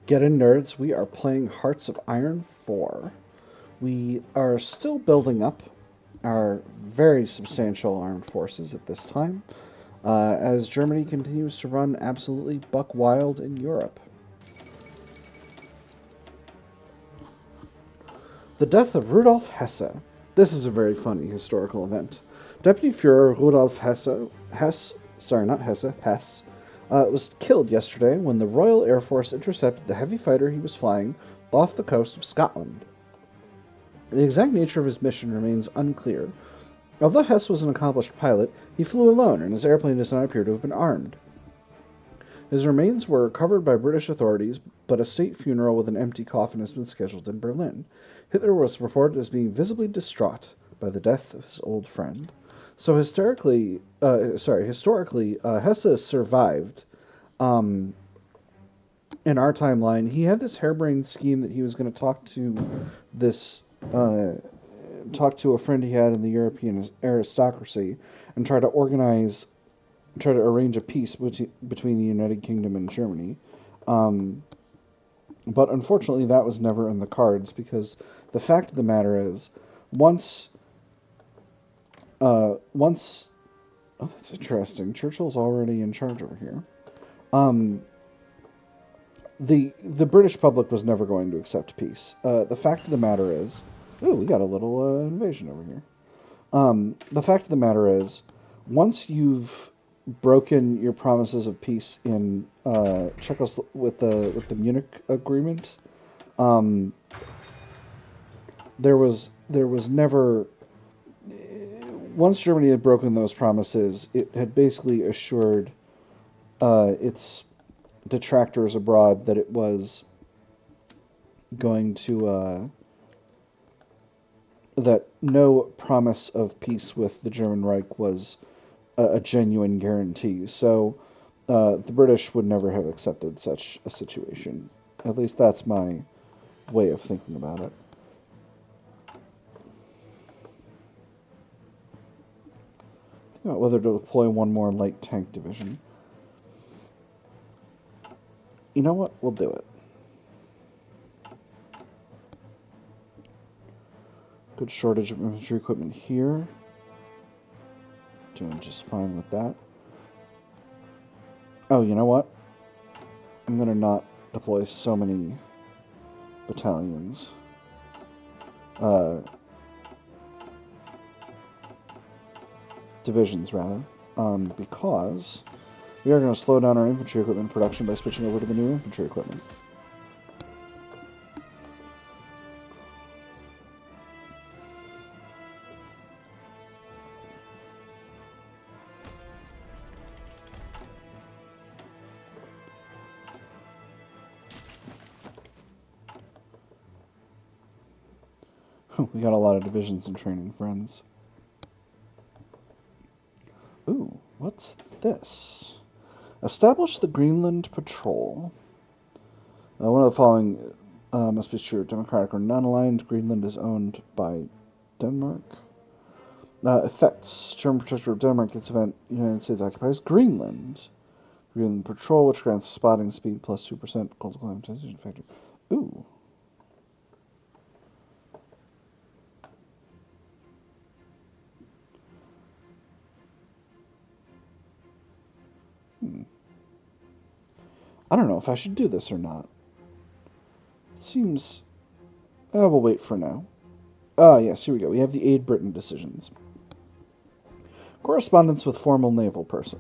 Get in, nerds. We are playing Hearts of Iron 4. We are still building up our very substantial armed forces at this time, as Germany continues to run absolutely buck wild in Europe. The death of Rudolf Hesse. This is a very funny historical event. Deputy Führer Rudolf Hess, was killed yesterday when the Royal Air Force intercepted the heavy fighter he was flying off the coast of Scotland. The exact nature of his mission remains unclear. Although Hess was an accomplished pilot, he flew alone and his airplane does not appear to have been armed. His remains were recovered by British authorities, but a state funeral with an empty coffin has been scheduled in Berlin. Hitler was reported as being visibly distraught by the death of his old friend. So historically, Hesse survived. In our timeline, he had this harebrained scheme that he was going to talk to a friend he had in the European aristocracy and try to arrange a peace between the United Kingdom and Germany. But unfortunately, that was never in the cards because the fact of the matter is, oh, that's interesting. Churchill's already in charge over here. The British public was never going to accept peace. The fact of the matter is, ooh, we got a little invasion over here. The fact of the matter is, once you've broken your promises of peace in with the Munich Agreement, there was never. Once Germany had broken those promises, it had basically assured its detractors abroad that it was going to that no promise of peace with the German Reich was a genuine guarantee. So the British would never have accepted such a situation. At least that's my way of thinking about it. Think about whether to deploy one more light tank division. You know what? We'll do it. Good shortage of infantry equipment here. Doing just fine with that. Oh, you know what? I'm going to not deploy so many battalions. Divisions, rather. Because we are going to slow down our infantry equipment production by switching over to the new infantry equipment. We got a lot of divisions in training, friends. Ooh, what's this? Establish the Greenland Patrol. One of the following must be true. Democratic or non-aligned. Greenland is owned by Denmark. Effects. German Protectorate of Denmark gets event. United States occupies Greenland. Greenland Patrol, which grants spotting speed plus 2% cold climatization factor. Ooh. I don't know if I should do this or not. It seems... we'll wait for now. Yes, here we go. We have the Aid Britain decisions. Correspondence with former naval person.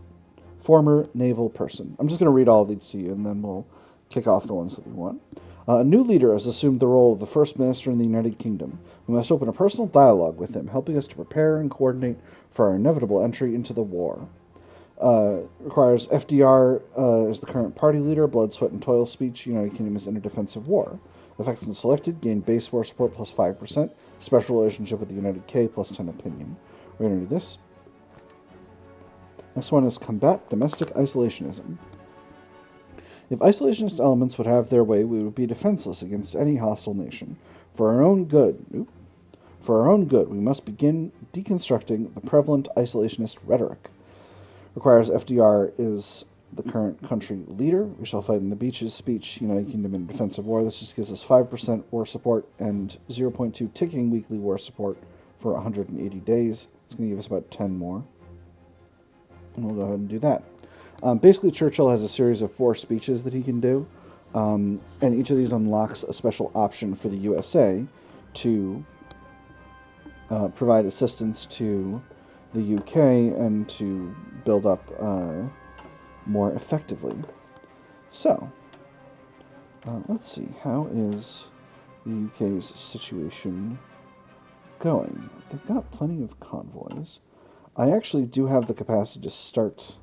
I'm just going to read all of these to you, and then we'll kick off the ones that we want. A new leader has assumed the role of the First Minister in the United Kingdom. We must open a personal dialogue with him, helping us to prepare and coordinate for our inevitable entry into the war. Requires FDR as the current party leader, blood, sweat, and toil speech. United Kingdom is in a defensive war. Effects when selected, gain base war support plus 5%, special relationship with the United K plus 10 opinion. We're going to do this. Next one is combat domestic isolationism. If isolationist elements would have their way, we would be defenseless against any hostile nation. For our own good, we must begin deconstructing the prevalent isolationist rhetoric. Requires FDR is the current country leader. We shall fight in the beaches speech, United Kingdom in defensive war. This just gives us 5% war support and 0.2 ticking weekly war support for 180 days. It's going to give us about 10 more. And we'll go ahead and do that. Basically, Churchill has a series of 4 speeches that he can do. And each of these unlocks a special option for the USA to provide assistance to the UK and to build up more effectively. So, let's see. How is the UK's situation going? They've got plenty of convoys. I actually do have the capacity to start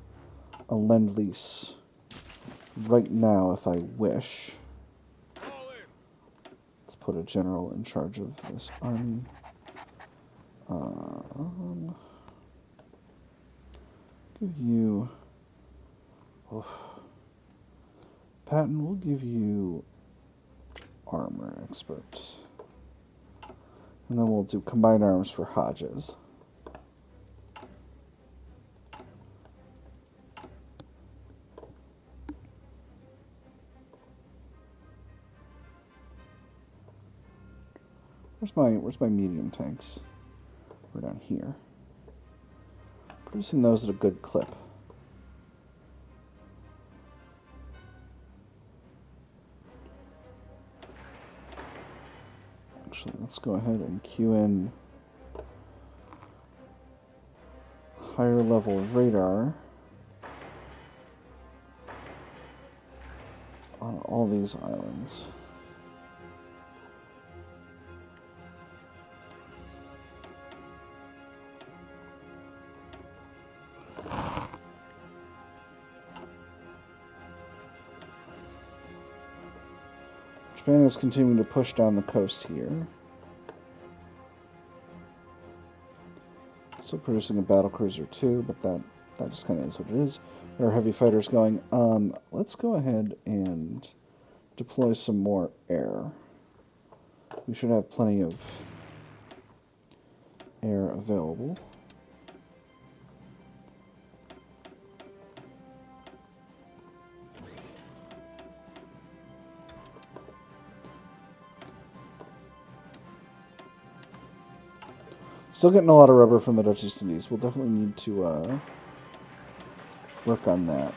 a Lend-Lease right now if I wish. Let's put a general in charge of this army. Give you... Patton, we'll give you armor expert. And then we'll do combined arms for Hodges. Where's my medium tanks? We're down here. Producing those at a good clip. Actually, let's go ahead and queue in higher level radar on all these islands. Japan is continuing to push down the coast here. Still producing a battlecruiser too, but that just kind of is what it is. There are heavy fighters going. Let's go ahead and deploy some more air. We should have plenty of air available. Still getting a lot of rubber from the Dutch East Indies. We'll definitely need to work on that.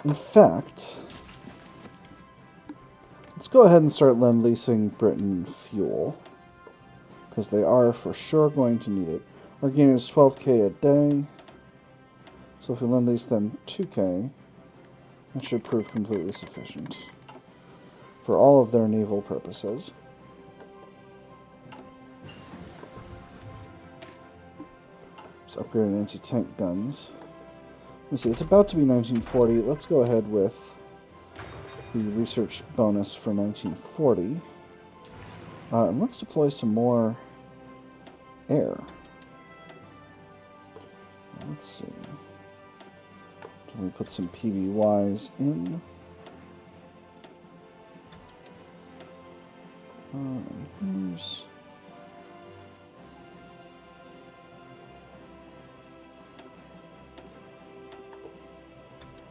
In fact, let's go ahead and start Lend-Leasing Britain fuel, because they are for sure going to need it. Our gain is 12k a day. So if we Lend-Lease them 2k, that should prove completely sufficient for all of their naval purposes. Let's upgrade anti-tank guns. Let's see, it's about to be 1940. Let's go ahead with the research bonus for 1940. And let's deploy some more air. Let's see. Can we put some PBYs in? And here's...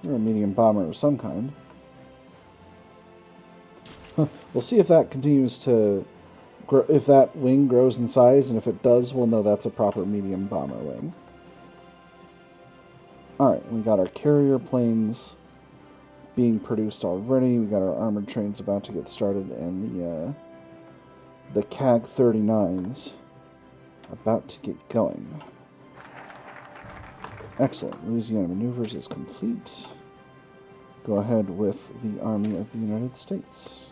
You're a medium bomber of some kind. We'll see if that continues to grow, if that wing grows in size, and if it does, we'll know that's a proper medium bomber wing. Alright, we got our carrier planes being produced already. We got our armored trains about to get started, and the CAG 39s about to get going. Excellent. Louisiana Maneuvers is complete. Go ahead with the Army of the United States.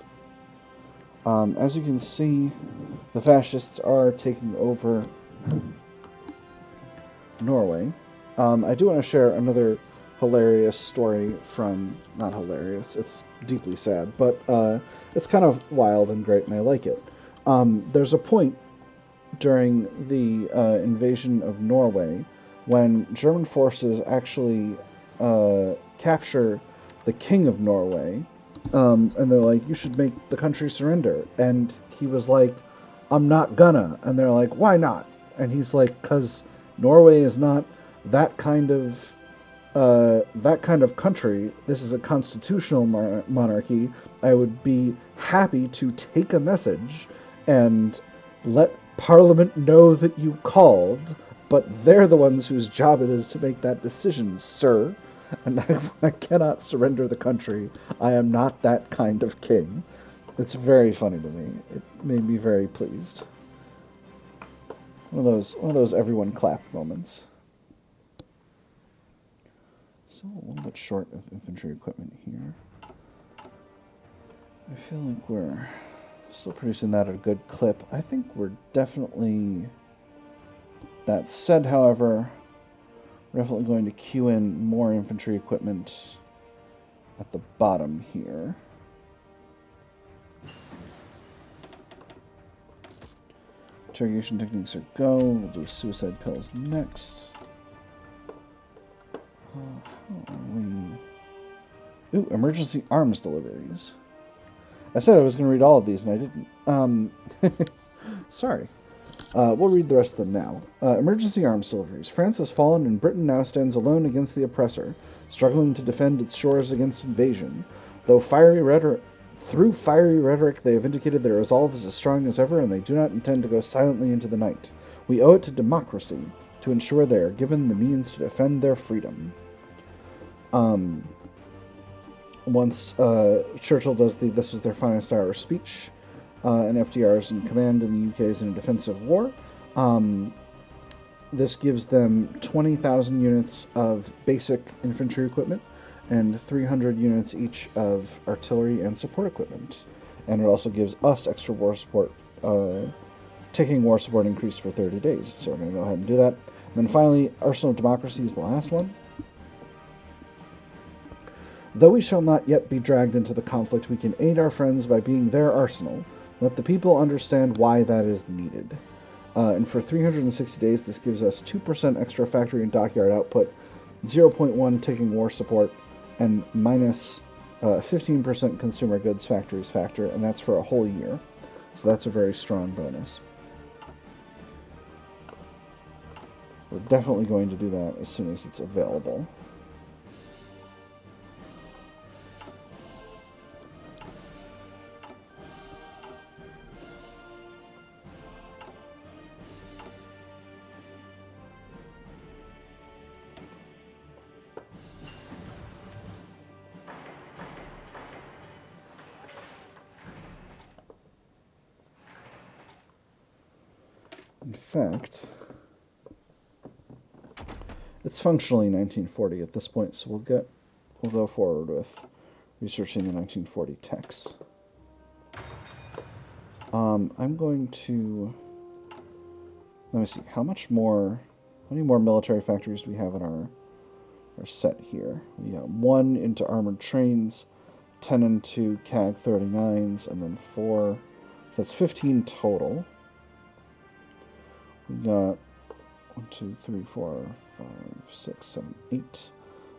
As you can see, the fascists are taking over Norway. I do want to share another hilarious story from... Not hilarious, it's deeply sad, but it's kind of wild and great, and I like it. There's a point during the invasion of Norway when German forces actually capture the King of Norway And they're like, you should make the country surrender. And he was like, I'm not gonna. And they're like, why not? And he's like, because Norway is not that kind of country. This is a constitutional monarchy. I would be happy to take a message and let Parliament know that you called, but they're the ones whose job it is to make that decision, sir. And I cannot surrender the country. I am not that kind of king. It's very funny to me. It made me very pleased. One of those everyone clapped moments. Still a little bit short of infantry equipment here. I feel like we're still producing that at a good clip. I think we're definitely... That said, however, we're definitely going to queue in more infantry equipment at the bottom here. Interrogation techniques are go. We'll do suicide pills next. How are we? Ooh, emergency arms deliveries. I said I was going to read all of these, and I didn't. Sorry. We'll read the rest of them now. Emergency arms deliveries. France has fallen, and Britain now stands alone against the oppressor, struggling to defend its shores against invasion. Through fiery rhetoric, they have indicated their resolve is as strong as ever, and they do not intend to go silently into the night. We owe it to democracy to ensure they are given the means to defend their freedom. Once Churchill does this was their finest hour speech, and FDR is in command and the UK is in a defensive war. This gives them 20,000 units of basic infantry equipment and 300 units each of artillery and support equipment. And it also gives us extra war support, ticking war support increase for 30 days. So we're going to go ahead and do that. And then finally, Arsenal of Democracy is the last one. Though we shall not yet be dragged into the conflict, we can aid our friends by being their arsenal. Let the people understand why that is needed. And for 360 days, this gives us 2% extra factory and dockyard output, 0.1 ticking war support, and minus 15% consumer goods factories factor, and that's for a whole year. So that's a very strong bonus. We're definitely going to do that as soon as it's available. In fact, it's functionally 1940 at this point, so we'll go forward with researching the 1940 techs. I'm going to let me see how many more military factories do we have in our set here? We got 1 into armored trains, 10 into CAG 39s, and then 4. So that's 15 total. We got 1, 2, 3, 4, 5, 6, 7, 8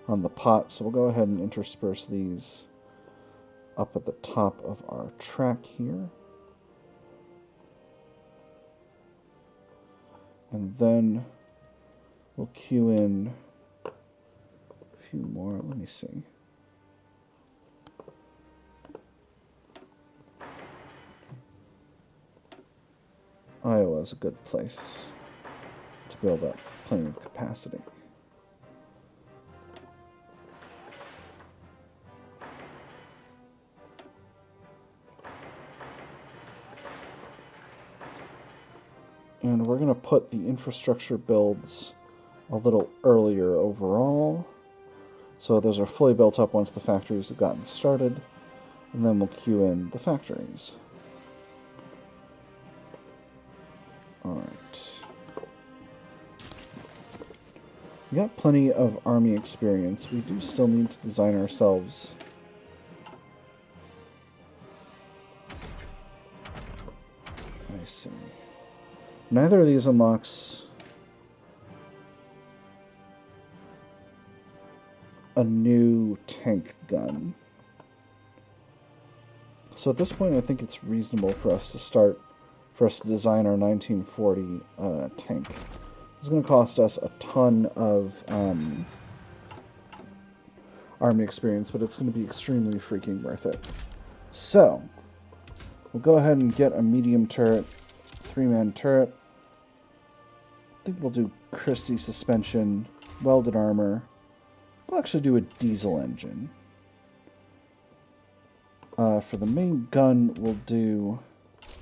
on the pot. So we'll go ahead and intersperse these up at the top of our track here. And then we'll queue in a few more. Let me see. Iowa is a good place to build up plenty of capacity. And we're going to put the infrastructure builds a little earlier overall. So those are fully built up once the factories have gotten started. And then we'll queue in the factories. Alright. We got plenty of army experience. We do still need to design ourselves I see. Neither of these unlocks a new tank gun. So at this point, I think it's reasonable for us to design our 1940 tank. It's going to cost us a ton of army experience, but it's going to be extremely freaking worth it. So, we'll go ahead and get a medium turret, 3-man turret. I think we'll do Christie suspension, welded armor. We'll actually do a diesel engine. For the main gun, we'll do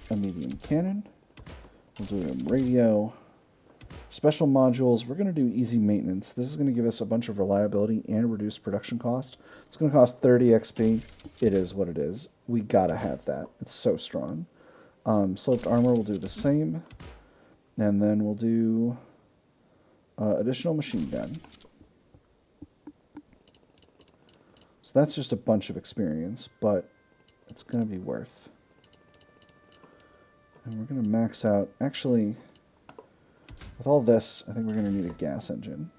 a medium cannon. We'll do a radio. Special modules, we're going to do easy maintenance. This is going to give us a bunch of reliability and reduce production cost. It's going to cost 30 XP. It is what it is. We gotta have that. It's so strong. Sloped armor will do the same. And then we'll do additional machine gun. So that's just a bunch of experience, but it's going to be worth. And we're going to max out. Actually, with all this, I think we're going to need a gas engine.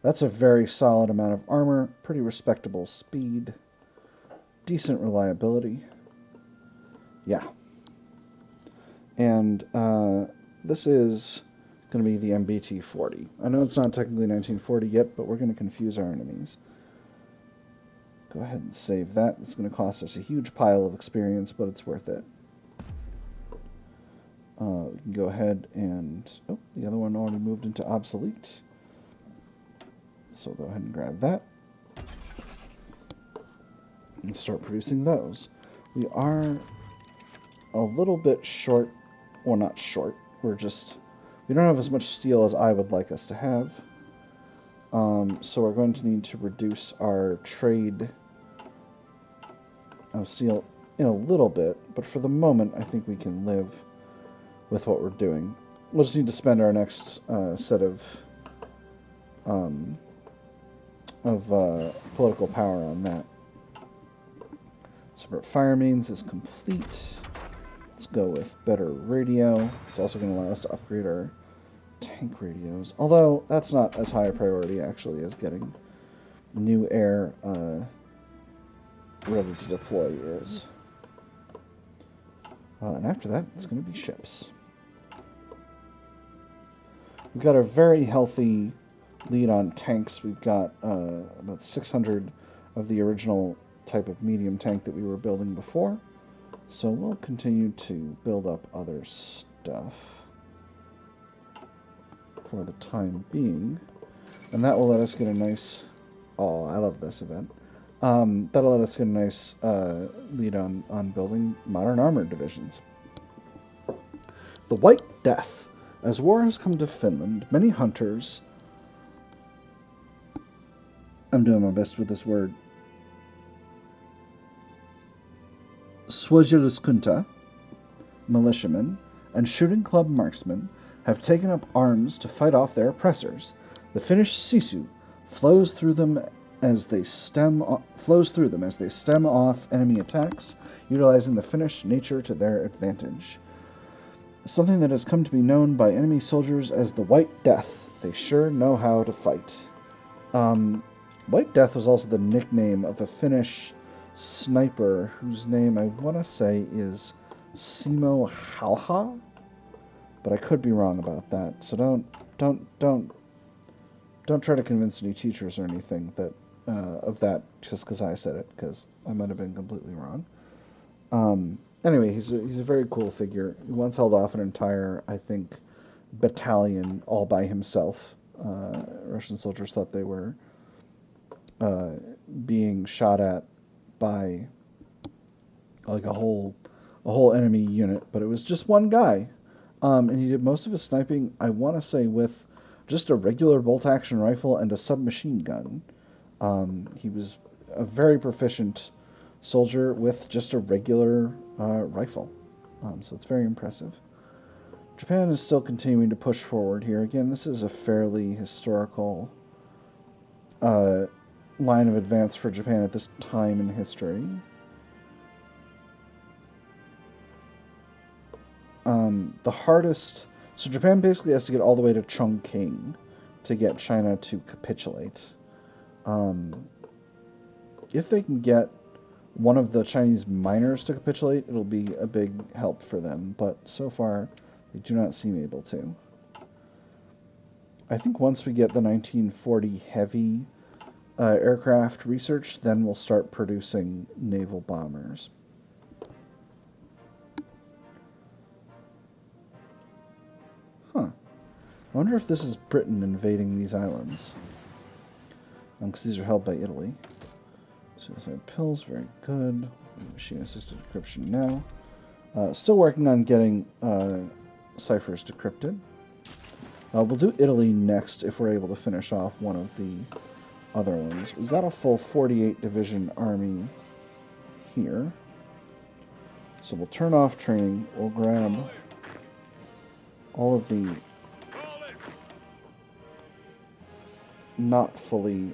That's a very solid amount of armor, pretty respectable speed, decent reliability. Yeah. And this is going to be the MBT-40. I know it's not technically 1940 yet, but we're going to confuse our enemies. Go ahead and save that. It's going to cost us a huge pile of experience, but it's worth it. We can go ahead and... Oh, the other one already moved into obsolete. So we'll go ahead and grab that. And start producing those. We are a little bit short. Well, not short. We don't have as much steel as I would like us to have. So we're going to need to reduce our trade of steel in a little bit, but for the moment I think we can live with what we're doing. We'll just need to spend our next set of political power on that. Separate fire means is complete. Let's go with better radio. It's also going to allow us to upgrade our tank radios, although that's not as high a priority actually as getting new air ready to deploy is. And after that, it's going to be ships. We've got a very healthy lead on tanks. We've got about 600 of the original type of medium tank that we were building before. So we'll continue to build up other stuff for the time being. And that will let us get a nice... Oh, I love this event. That'll let us get a nice lead on building modern armored divisions. The White Death. As war has come to Finland, many hunters... I'm doing my best with this word. Suojeluskunta, militiamen, and shooting club marksmen have taken up arms to fight off their oppressors. The Finnish sisu flows through them as they stem off enemy attacks, utilizing the Finnish nature to their advantage. Something that has come to be known by enemy soldiers as the White Death. They sure know how to fight. White Death was also the nickname of a Finnish sniper whose name I want to say is Simo Halha, but I could be wrong about that. So don't try to convince any teachers or anything that of that just because I said it, because I might have been completely wrong. Anyway, he's a very cool figure. He once held off an entire, I think, battalion all by himself. Russian soldiers thought they were being shot at by like a whole enemy unit, but it was just one guy. And he did most of his sniping, I want to say, with just a regular bolt-action rifle and a submachine gun. He was a very proficient soldier with just a regular rifle. So it's very impressive. Japan is still continuing to push forward here. Again, this is a fairly historical line of advance for Japan at this time in history. The hardest... So Japan basically has to get all the way to Chongqing to get China to capitulate. If they can get one of the Chinese miners to capitulate, it'll be a big help for them, but so far they do not seem able to. I think once we get the 1940 heavy aircraft researched, then we'll start producing naval bombers. Huh. I wonder if this is Britain invading these islands. Because these are held by Italy. Suicide pills, very good. Machine-assisted decryption now. Still working on getting ciphers decrypted. We'll do Italy next if we're able to finish off one of the other ones. We've got a full 48 division army here. So we'll turn off training. We'll grab all of the not fully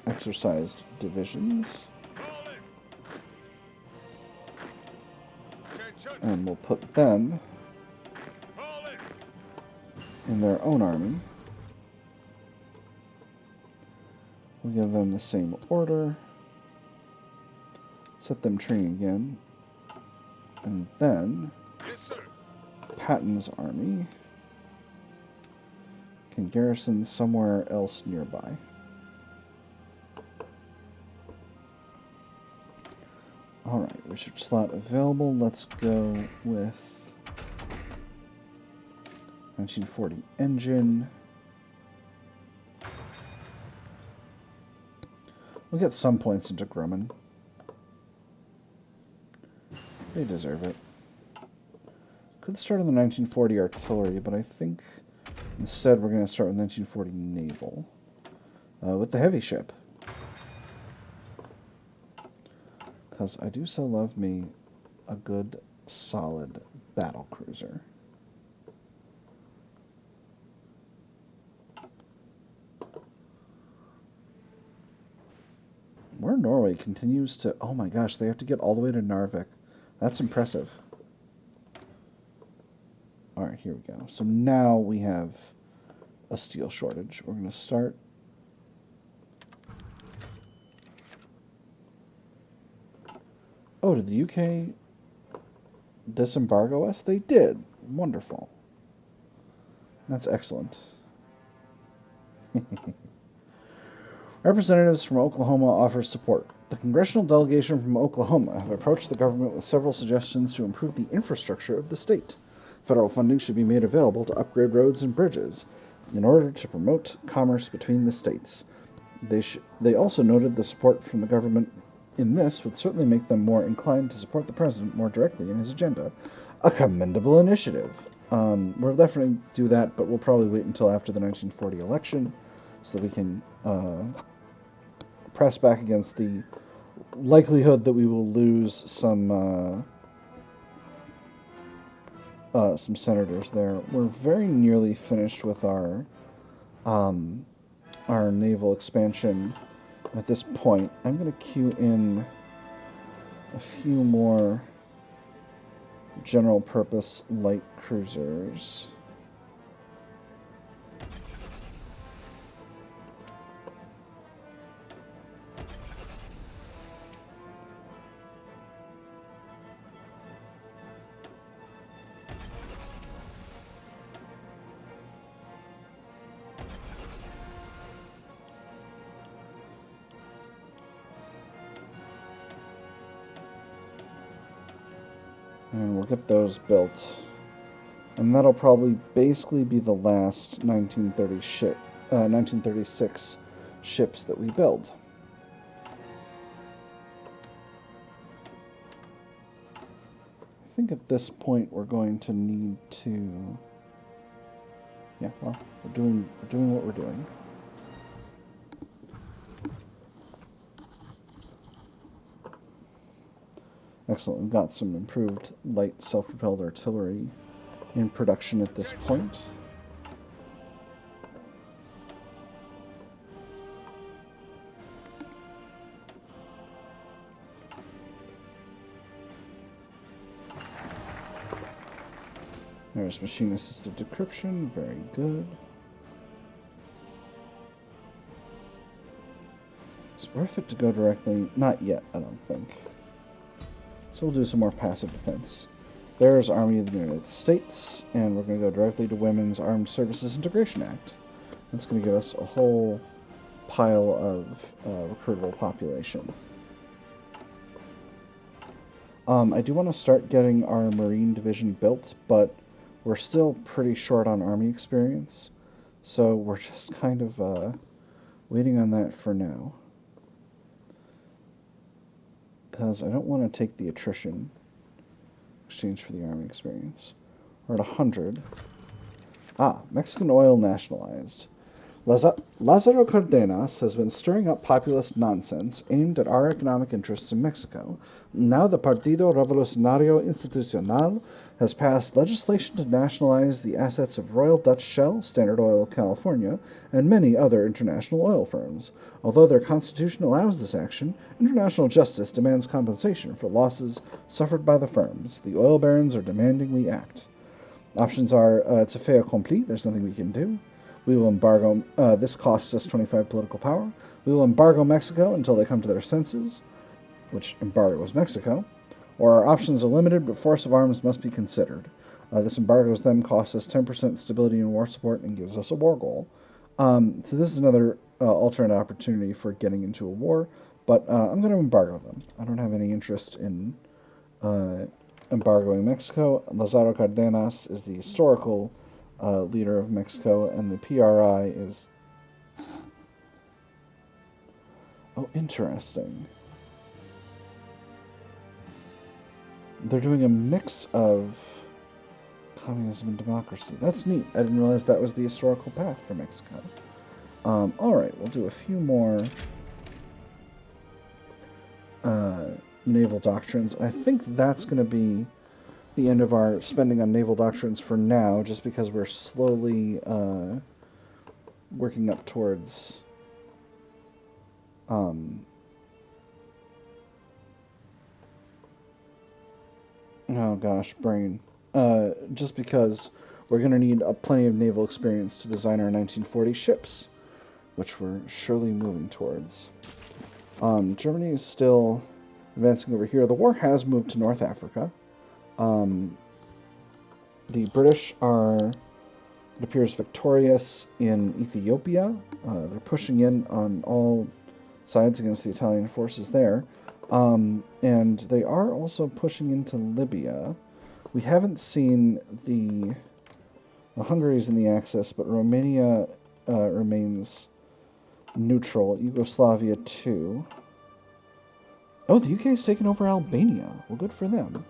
exercised divisions. And we'll put them in their own army. We'll give them the same order. Set them training again. And then Patton's army can garrison somewhere else nearby. Alright, research slot available. Let's go with 1940 engine. We'll get some points into Grumman. They deserve it. Could start on the 1940 artillery, but I think instead we're going to start with 1940 naval. With the heavy ship. Because I do so love me a good, solid battle cruiser. Where Norway continues to... Oh my gosh, they have to get all the way to Narvik. That's impressive. Alright, here we go. So now we have a steel shortage. We're going to start... Oh, did the UK disembargo us? They did. Wonderful. That's excellent. Representatives from Oklahoma offer support. The congressional delegation from Oklahoma have approached the government with several suggestions to improve the infrastructure of the state. Federal funding should be made available to upgrade roads and bridges in order to promote commerce between the states. They also noted the support from the government in this would certainly make them more inclined to support the president more directly in his agenda. A commendable initiative. We'll definitely do that, but we'll probably wait until after the 1940 election so that we can press back against the likelihood that we will lose some senators there. We're very nearly finished with our naval expansion at this point. I'm going to queue in a few more general purpose light cruisers. And we'll get those built. And that'll probably basically be the last 1936 ships that we build. I think at this point we're going to need to... Yeah, well, we're doing what we're doing. Excellent. We've got some improved light self-propelled artillery in production at this point. There's machine-assisted decryption. Very good. worth it to go directly? Not yet, I don't think. So we'll do some more passive defense. There's Army of the United States, and we're going to go directly to Women's Armed Services Integration Act. That's going to give us a whole pile of recruitable population. I do want to start getting our Marine Division built, but we're still pretty short on Army experience, so we're just kind of waiting on that for now. Because I don't want to take the attrition exchange for the Army experience. We're at 100. Mexican oil nationalized. Lázaro Cárdenas has been stirring up populist nonsense aimed at our economic interests in Mexico. Now the Partido Revolucionario Institucional has passed legislation to nationalize the assets of Royal Dutch Shell, Standard Oil of California, and many other international oil firms. Although their constitution allows this action, international justice demands compensation for losses suffered by the firms. The oil barons are demanding we act. Options are, it's a fait accompli, there's nothing we can do. We will embargo, this costs us 25 political power. We will embargo Mexico until they come to their senses, which embargoes Mexico. Or our options are limited, but force of arms must be considered. This embargoes them, costs us 10% stability and war support, and gives us a war goal. So this is another alternate opportunity for getting into a war, but I'm going to embargo them. I don't have any interest in embargoing Mexico. Lázaro Cárdenas is the historical leader of Mexico, and the PRI is... Oh, interesting. They're doing a mix of communism and democracy. That's neat. I didn't realize that was the historical path for Mexico. Alright, we'll do a few more naval doctrines. I think that's going to be the end of our spending on naval doctrines for now, just because we're slowly working up towards oh gosh, brain. Just because we're going to need plenty of naval experience to design our 1940 ships, which we're surely moving towards. Germany is still advancing over here. The war has moved to North Africa. The British are, it appears, victorious in Ethiopia. They're pushing in on all sides against the Italian forces there. And they are also pushing into Libya. We haven't seen the Hungary's in the Axis, but Romania remains neutral. Yugoslavia too. Oh, the UK's taken over Albania. Well, good for them.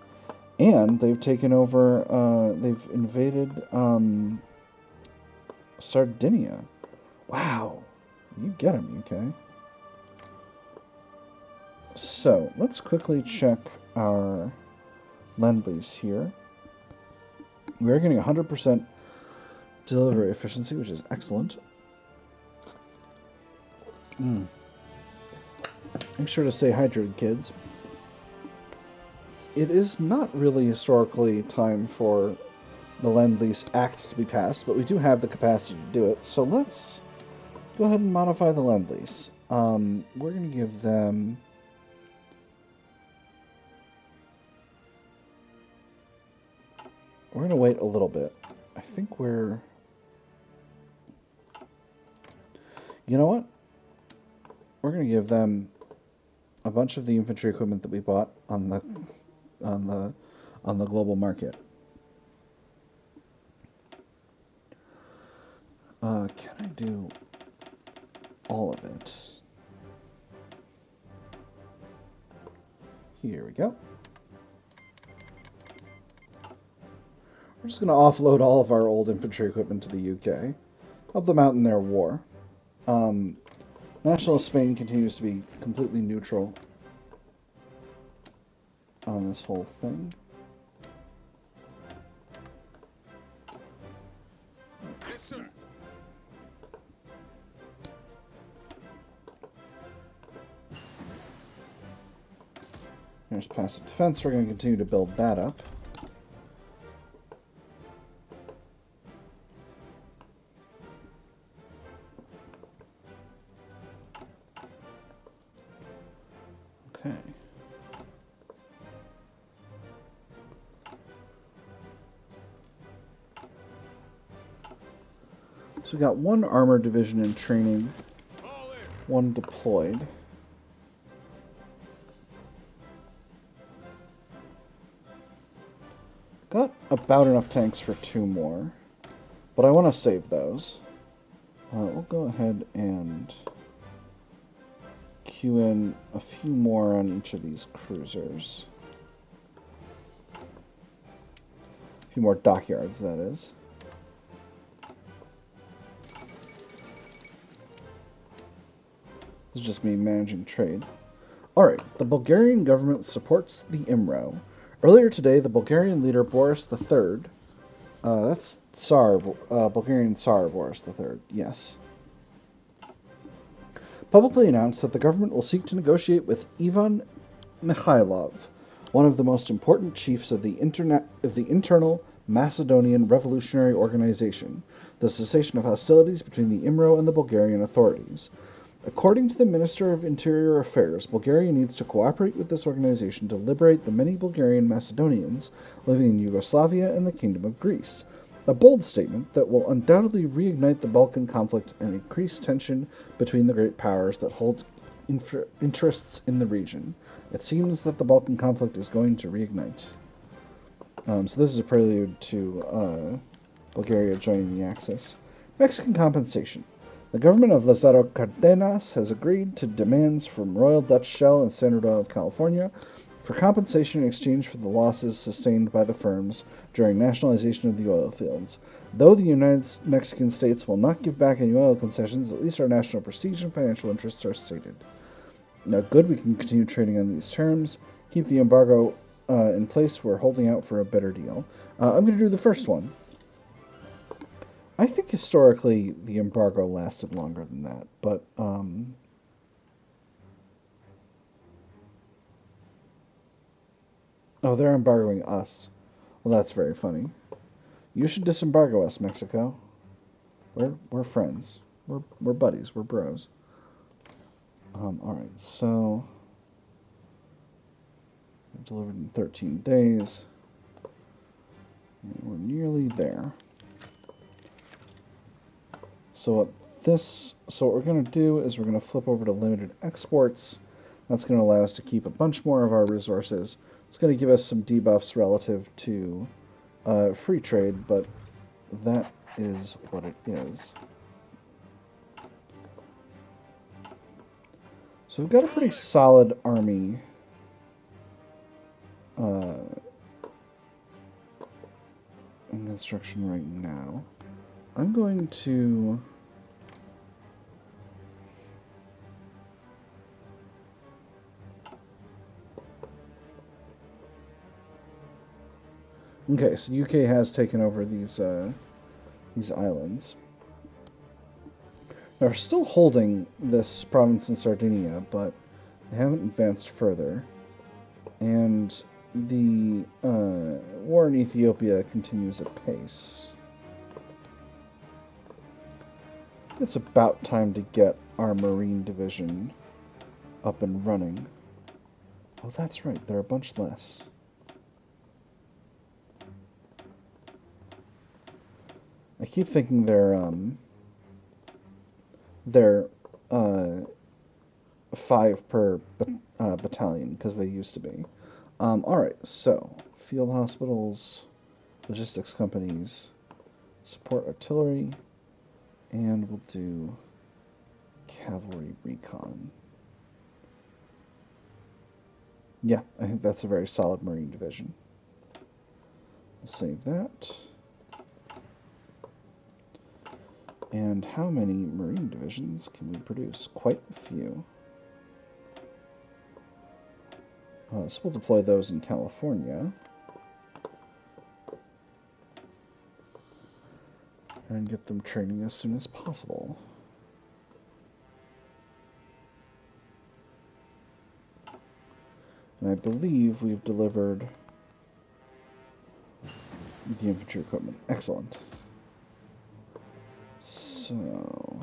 And they've taken over, they've invaded Sardinia. Wow. You get them, UK. So, let's quickly check our Lend-Lease here. We're getting 100% delivery efficiency, which is excellent. Make sure to stay hydrated, kids. It is not really historically time for the Lend-Lease Act to be passed, but we do have the capacity to do it. So let's go ahead and modify the Lend-Lease. We're going to give them... We're going to wait a little bit. I think we're... You know what? We're going to give them a bunch of the infantry equipment that we bought on the global market. Can I do all of it? Here we go. We're just going to offload all of our old infantry equipment to the UK. Help them out in their war. National Spain continues to be completely neutral on this whole thing. Yes, sir. There's passive defense. We're going to continue to build that up. Okay. So we got one armor division in training, one deployed. Got about enough tanks for 2 more, but I want to save those. We'll go ahead and queue in a few more on each of these cruisers. A few more dockyards, that is. This is just me managing trade. Alright, the Bulgarian government supports the IMRO. Earlier today, the Bulgarian leader Boris III, that's Tsar, Bulgarian Tsar Boris III, yes, publicly announced that the government will seek to negotiate with Ivan Mikhailov, one of the most important chiefs of the internal Macedonian Revolutionary Organization, the cessation of hostilities between the IMRO and the Bulgarian authorities. According to the Minister of Interior Affairs, Bulgaria needs to cooperate with this organization to liberate the many Bulgarian Macedonians living in Yugoslavia and the Kingdom of Greece. A bold statement that will undoubtedly reignite the Balkan conflict and increase tension between the great powers that hold interests in the region. It seems that the Balkan conflict is going to reignite. So this is a prelude to Bulgaria joining the Axis. Mexican compensation. The government of Lázaro Cárdenas has agreed to demands from Royal Dutch Shell and Standard Oil of California for compensation in exchange for the losses sustained by the firms during nationalization of the oil fields. Though the United Mexican States will not give back any oil concessions, at least our national prestige and financial interests are sated. Now, good, we can continue trading on these terms. Keep the embargo in place. We're holding out for a better deal. I'm going to do the first one. I think historically the embargo lasted longer than that, but oh, they're embargoing us. Well, that's very funny. You should disembargo us, Mexico. We're friends. We're buddies. We're bros. All right, so delivered in 13 days. And we're nearly there. So what we're going to do is we're going to flip over to limited exports. That's going to allow us to keep a bunch more of our resources. It's going to give us some debuffs relative to free trade, but that is what it is. So we've got a pretty solid army in construction right now. I'm going to okay, so UK has taken over these islands. They're still holding this province in Sardinia, but they haven't advanced further. And the war in Ethiopia continues apace. It's about time to get our Marine Division up and running. Oh, that's right. They're a bunch less. I keep thinking they're 5 per battalion, because they used to be. Alright, so field hospitals, logistics companies, support artillery, and we'll do cavalry recon. Yeah, I think that's a very solid Marine division. We'll save that. And how many Marine divisions can we produce? Quite a few. So we'll deploy those in California. And get them training as soon as possible. And I believe we've delivered the infantry equipment. Excellent. So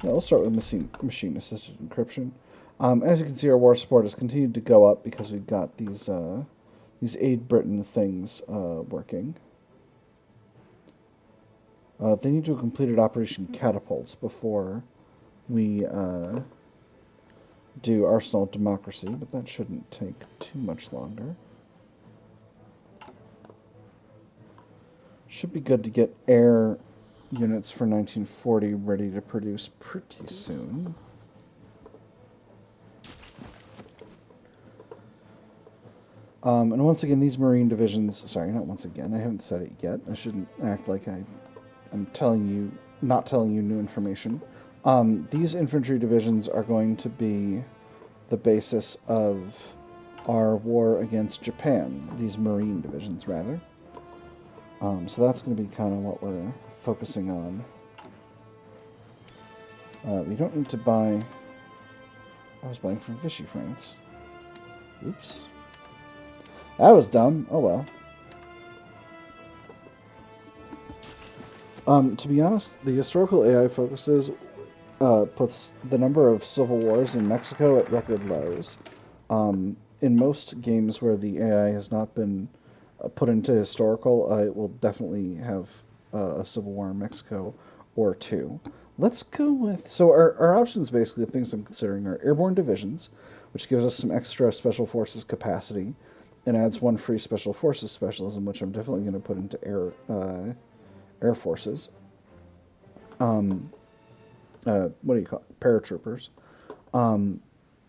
Yeah, we'll start with machine-assisted encryption. As you can see, our war support has continued to go up because we've got these Aid Britain things working. They need to have completed Operation Catapults before we do Arsenal of Democracy, but that shouldn't take too much longer. Should be good to get air units for 1940 ready to produce pretty soon. And once again, these Marine divisions... Sorry, not once again. I haven't said it yet. I shouldn't act like I'm telling you... not telling you new information. These infantry divisions are going to be the basis of our war against Japan. These Marine divisions, rather. So that's going to be kind of what we're focusing on. We don't need to buy... I was buying from Vichy, France. Oops. That was dumb. Oh well. To be honest, the historical AI focuses puts the number of civil wars in Mexico at record lows. In most games where the AI has not been put into historical, it will definitely have a civil war in Mexico or two. Let's go with... So our options, basically, the things I'm considering are airborne divisions, which gives us some extra special forces capacity, and adds one free special forces specialism, which I'm definitely going to put into air forces. What do you call it? Paratroopers.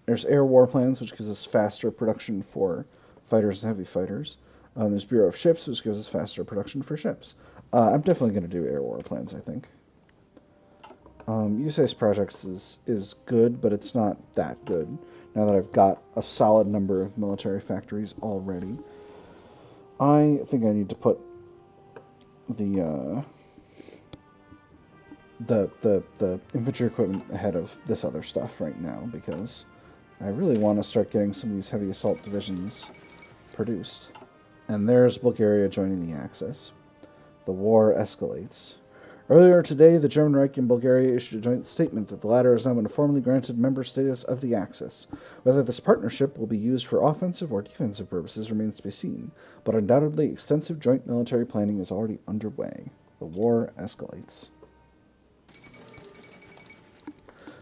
There's air warplanes, which gives us faster production for fighters and heavy fighters. There's Bureau of Ships, which gives us faster production for ships. I'm definitely going to do air warplanes, I think. USA's projects is good, but it's not that good. Now that I've got a solid number of military factories already, I think I need to put the infantry equipment ahead of this other stuff right now, because I really want to start getting some of these heavy assault divisions produced. And there's Bulgaria joining the Axis. The war escalates. Earlier today, the German Reich and Bulgaria issued a joint statement that the latter has now been formally granted member status of the Axis. Whether this partnership will be used for offensive or defensive purposes remains to be seen, but undoubtedly extensive joint military planning is already underway. The war escalates.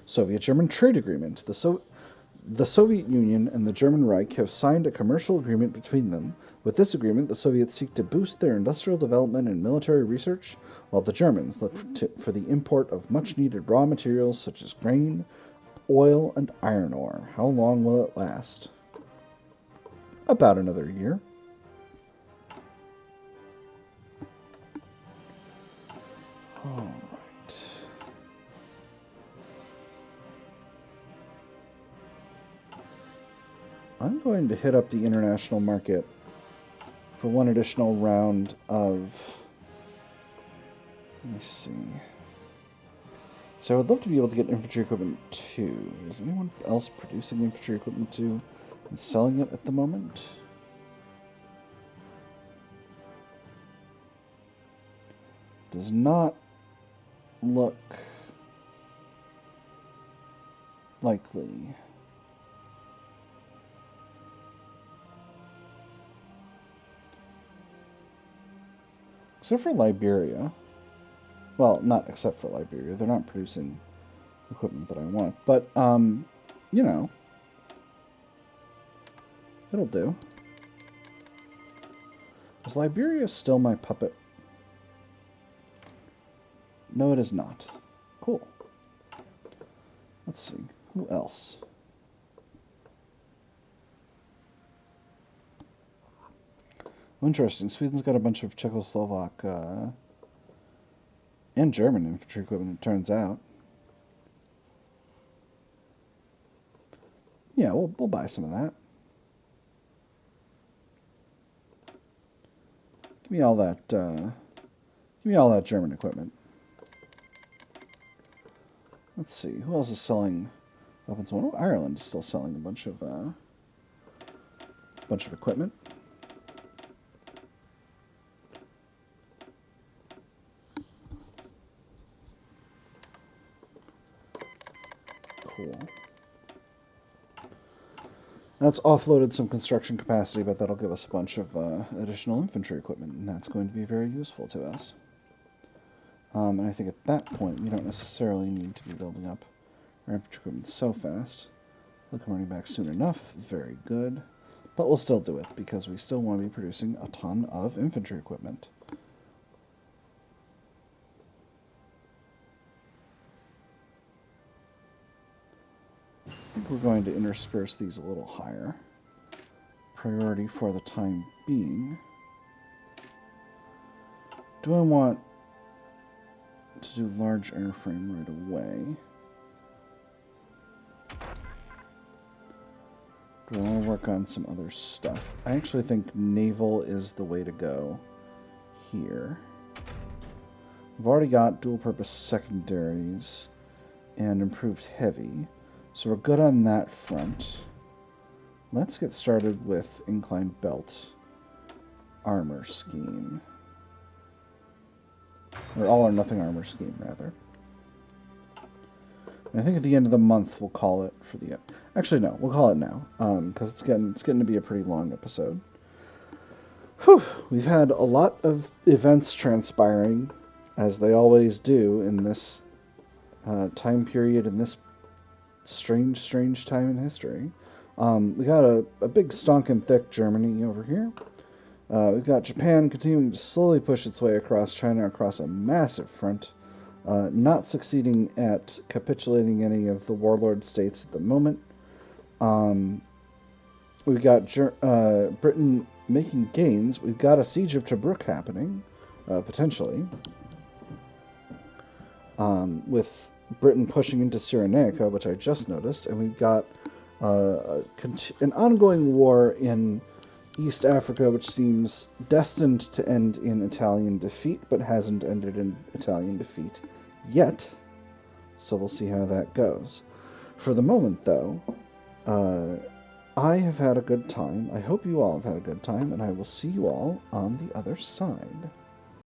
Soviet-German trade agreement. The Soviet Union and the German Reich have signed a commercial agreement between them. With this agreement, the Soviets seek to boost their industrial development and military research, while the Germans look for the import of much-needed raw materials such as grain, oil, and iron ore. How long will it last? About another year. All right. I'm going to hit up the international market for one additional round of... Let me see. So I would love to be able to get infantry equipment 2. Is anyone else producing infantry equipment 2 and selling it at the moment? Does not look likely. Except for Liberia. Well, not except for Liberia. They're not producing equipment that I want. But, you know. It'll do. Is Liberia still my puppet? No, it is not. Cool. Let's see. Who else? Interesting. Sweden's got a bunch of Czechoslovak and German infantry equipment, it turns out. Yeah, we'll buy some of that. Give me all that German equipment. Let's see, who else is selling weapons? Oh, Ireland is still selling a bunch of equipment. That's offloaded some construction capacity, but that'll give us a bunch of additional infantry equipment, and that's going to be very useful to us. And I think at that point, we don't necessarily need to be building up our infantry equipment so fast. They'll come running back soon enough. Very good. But we'll still do it, because we still want to be producing a ton of infantry equipment. I think we're going to intersperse these a little higher. Priority for the time being. Do I want to do large airframe right away? Do I want to work on some other stuff? I actually think naval is the way to go here. We've already got dual-purpose secondaries and improved heavy, so we're good on that front. Let's get started with inclined belt armor scheme. Or all or nothing armor scheme, rather. And I think at the end of the month we'll call it for the... Actually, no, we'll call it now, because it's getting to be a pretty long episode. Whew, we've had a lot of events transpiring, as they always do in this time period, in this strange time in history. We got a big stonking thick Germany over here. We've got Japan continuing to slowly push its way across China across a massive front, not succeeding at capitulating any of the warlord states at the moment. We've got Britain making gains. We've got a siege of Tobruk happening, potentially, with Britain pushing into Cyrenaica, which I just noticed, and we've got an ongoing war in East Africa, which seems destined to end in Italian defeat, but hasn't ended in Italian defeat yet. So we'll see how that goes. For the moment, though, I have had a good time. I hope you all have had a good time, and I will see you all on the other side.